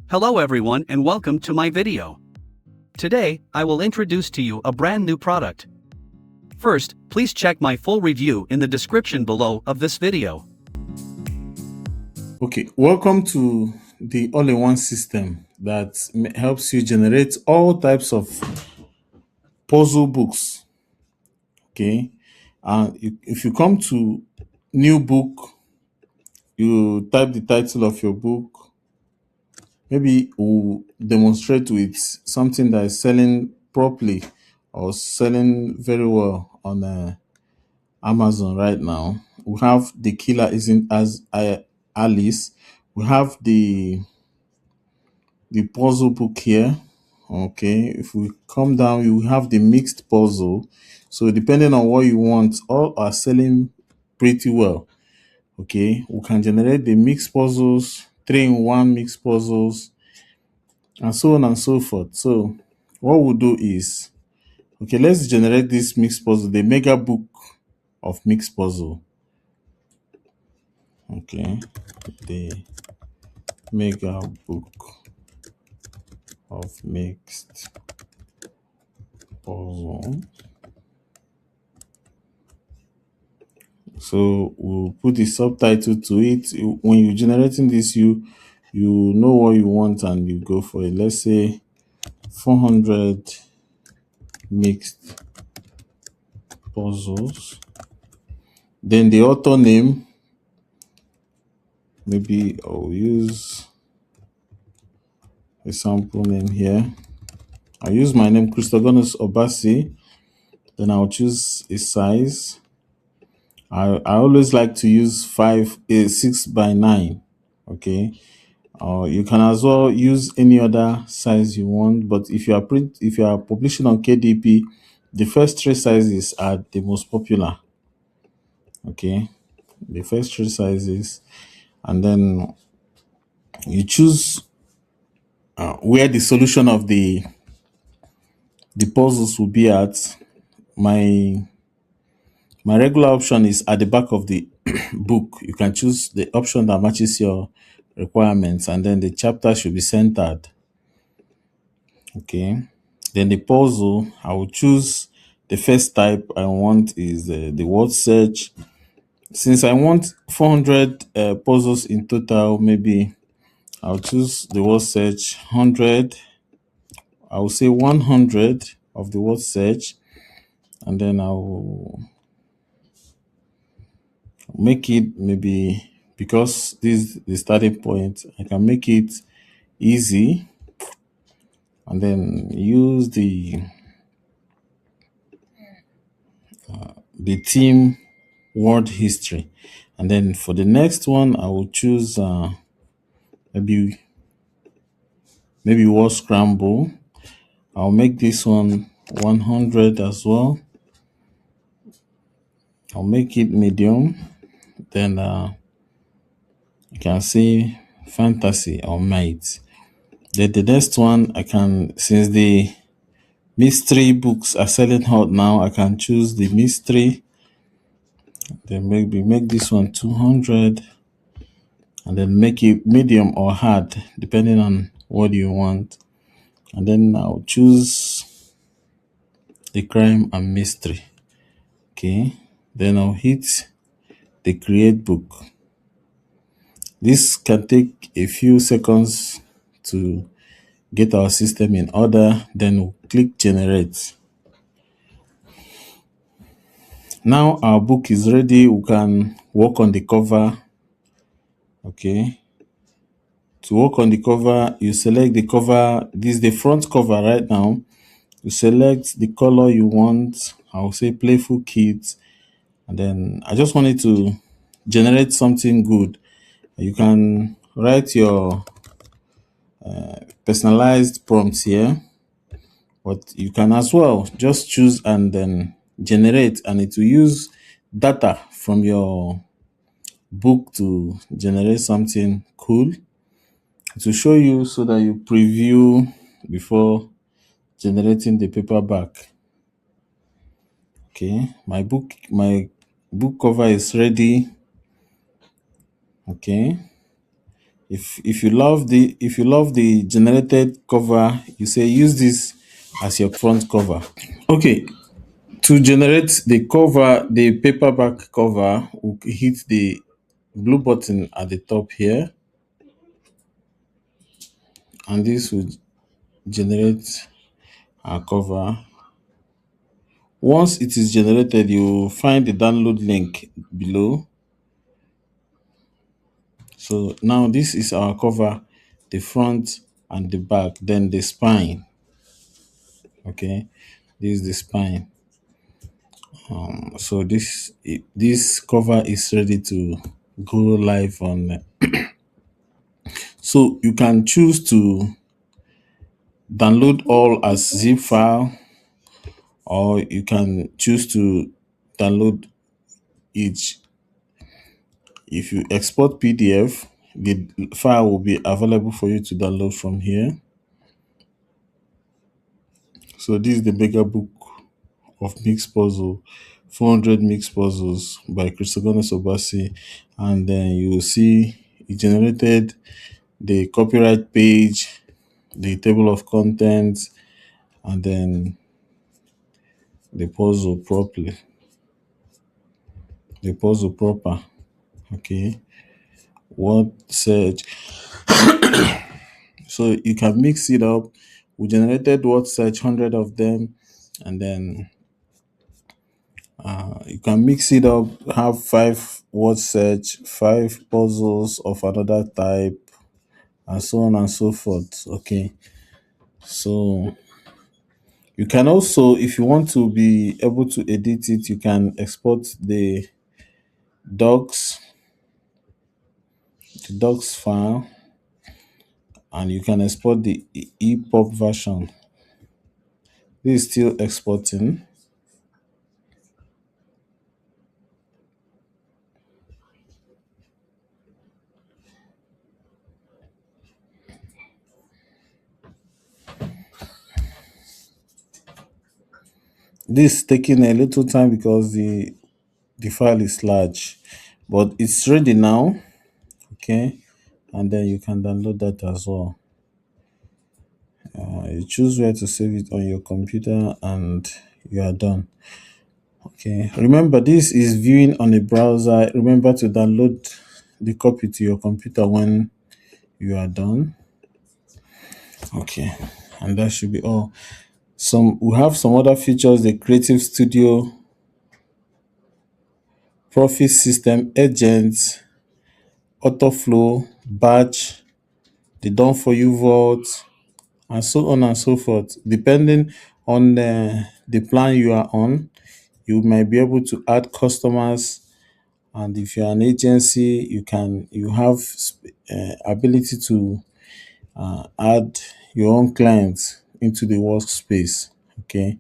Hello everyone and welcome to my video. Today, I will introduce to you a brand new product. First, please check my full review in the description below of this video. Okay, welcome to the all-in-one system that helps you generate all types of puzzle books. Okay, and if you come to new book, you type the title of your book. Maybe we'll demonstrate with something that is selling properly or selling very well on Amazon right now. We have The Killer Isn't as Alice. We have the puzzle book here. Okay, if we come down, you have the mixed puzzle. So depending on what you want, all are selling pretty well. Okay, we can generate the mixed puzzles, 3-in-1 mixed puzzles, and so on and so forth. So what we'll do is, okay, let's generate this mixed puzzle, the mega book of mixed puzzle. Okay, the mega book of mixed puzzle. So we'll put the subtitle to it. When you're generating this, you know what you want and you go for it. Let's say 400 mixed puzzles. Then the author name, maybe I'll use a sample name here. I'll use my name, Christogonus Obasi. Then I'll choose a size. I always like to use 6x9. Okay. You can as well use any other size you want, but if you are publishing on KDP, the first three sizes are the most popular. Okay, the first three sizes, and then you choose where the solution of the puzzles will be at. My regular option is at the back of the book. You can choose the option that matches your requirements, and then the chapter should be centered. Okay, then the puzzle, I will choose the first type I want is the word search. Since I want 400 puzzles in total, maybe I'll choose the word search 100. I will say 100 of the word search, and then I'll make it, maybe because this is the starting point, I can make it easy, and then use the theme word history. And then for the next one, I will choose maybe word scramble. I'll make this one 100 as well. I'll make it medium. Then you can say fantasy or might. Then the next one, I can, since the mystery books are selling hot now, I can choose the mystery. Then maybe make this one 200, and then make it medium or hard depending on what you want. And then I'll choose the crime and mystery. Okay, then I'll hit the create book. This can take a few seconds to get our system in order. Then we'll click generate. Now our book is ready. We can work on the cover. Okay, to work on the cover, you select the cover. This is the front cover right now. You select the color you want. I'll say playful kids, and then I just wanted to generate something good. You can write your personalized prompts here, but you can as well just choose and then generate, and it will use data from your book to generate something cool. It will show you so that you preview before generating the paperback. Okay, my book cover is ready. Okay, If you love the generated cover, you say use this as your front cover. Okay, to generate the cover, the paperback cover, we hit the blue button at the top here, and this will generate our cover. Once it is generated, you find the download link below. So now this is our cover, the front and the back, then the spine. Okay, this is the spine. So this cover is ready to go live on. So you can choose to download all as zip file, or you can choose to download each. If you export PDF, the file will be available for you to download from here. So this is the mega book of mixed puzzle, 400 mixed puzzles by Christogonis Obasi, and then you will see it generated the copyright page, the table of contents, and then the puzzle properly, the puzzle proper. Okay, what search? So you can mix it up. We generated word search, 100 of them, and then you can mix it up, have 5 word search, 5 puzzles of another type, and so on and so forth. Okay, so you can also, if you want to be able to edit it, you can export docs, the docs file, and you can export the EPUB version. This is still exporting. This is taking a little time because the file is large, but it's ready now. Okay, and then you can download that as well. You choose where to save it on your computer and you are done. Okay, remember this is viewing on a browser. Remember to download the copy to your computer when you are done. Okay, and that should be all. We have some other features: the Creative Studio, Profit System, Agents, Autoflow, Batch, the Done For You Vault, and so on and so forth. Depending on the plan you are on, you might be able to add customers, and if you're an agency, you have ability to add your own clients into the workspace. Okay,